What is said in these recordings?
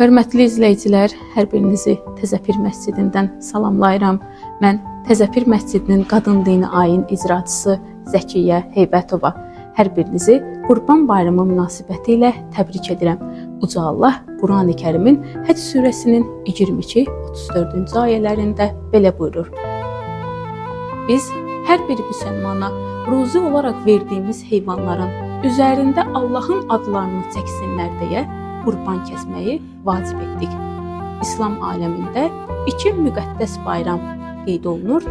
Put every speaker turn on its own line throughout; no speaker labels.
Hörmətli izləyicilər, hər birinizi Təzəpir məscidindən salamlayıram. Mən Təzəpir məscidinin qadın dini ayin icraçısı Zəkiyyə Heybətova. Hər birinizi Qurban Bayramı münasibəti ilə təbrik edirəm. Uca Allah Qurani Kərimin Həcc surəsinin 22-34-cü ayələrində belə buyurur. Biz hər bir müsəlmana ruzi olaraq verdiyimiz heyvanların üzərində Allahın adlarını çəksinlər deyə qurban kəsməyi vacib etdik. İslam aləmində iki müqəddəs bayram qeyd olunur.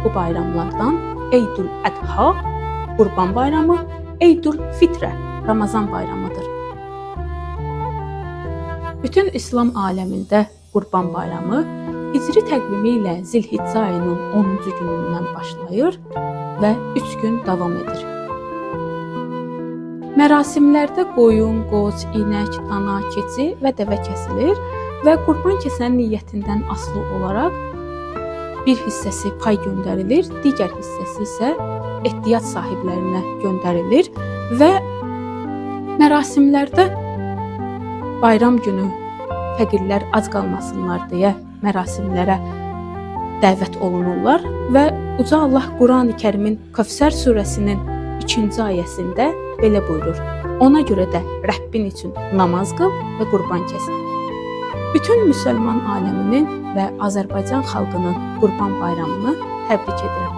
Bu bayramlardan Eydül Ədha, Qurban bayramı, Eydül Fitrə, Ramazan bayramıdır. Bütün İslam aləmində Qurban bayramı Hicri təqvimi ilə Zilhiccə ayının 10-cu günündən başlayır və 3 gün davam edir. Mərasimlərdə qoyun, qoç, inək, dana, keçi və dəvə kəsilir və qurban kəsən niyyətindən asılı olaraq bir hissəsi pay göndərilir, digər hissəsi isə ehtiyac sahiblərinə göndərilir və mərasimlərdə bayram günü fəqirlər ac qalmasınlar deyə mərasimlərə dəvət olunurlar və Uca Allah Qurani Kərimin Kəvsər surəsinin 2-ci ayəsində belə buyurur. Ona görə də Rəbbin üçün namaz qıl və qurban kəs. Bütün müsəlman aləminin və Azərbaycan xalqının Qurban bayramını təbrik edirəm.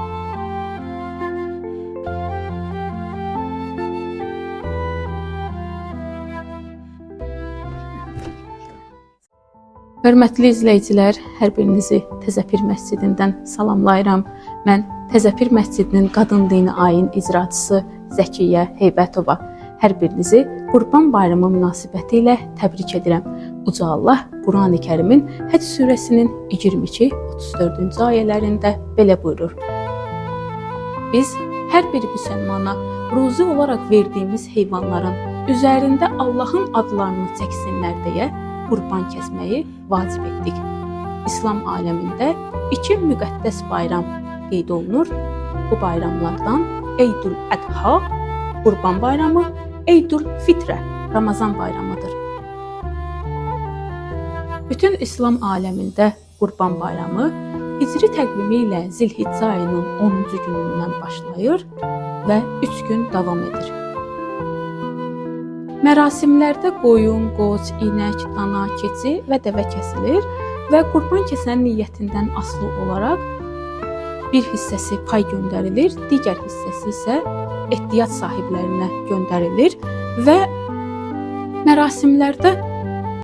Hörmətli izləyicilər, hər birinizi Təzəpir məscidindən salamlayıram. Mən Təzəpir məscidinin qadın dini ayin icraçısı Zəkiyyə Heybətova. Hər birinizi Qurban Bayramı münasibəti ilə təbrik edirəm. Uca Allah Qurani Kərimin Həcc surəsinin 22-34-cü ayələrində belə buyurur. Biz hər bir müsəlmana ruzi olaraq verdiyimiz heyvanların üzərində Allahın adlarını çəksinlər deyə qurban kəsməyi vacib etdik. İslam aləmində iki müqəddəs bayram qeyd olunur. Bu bayramlardan Eydül Ədha, Qurban bayramı, Eydül Fitrə, Ramazan bayramıdır. Bütün İslam aləmində Qurban bayramı Hicri təqvimi ilə Zilhiccə ayının 10-cu günündən başlayır və 3 gün davam edir. Mərasimlərdə qoyun, qoç, inək, dana, keçi və dəvə kəsilir və qurban kəsən niyyətindən asılı olaraq bir hissəsi pay göndərilir, digər hissəsi isə ehtiyac sahiblərinə göndərilir və mərasimlərdə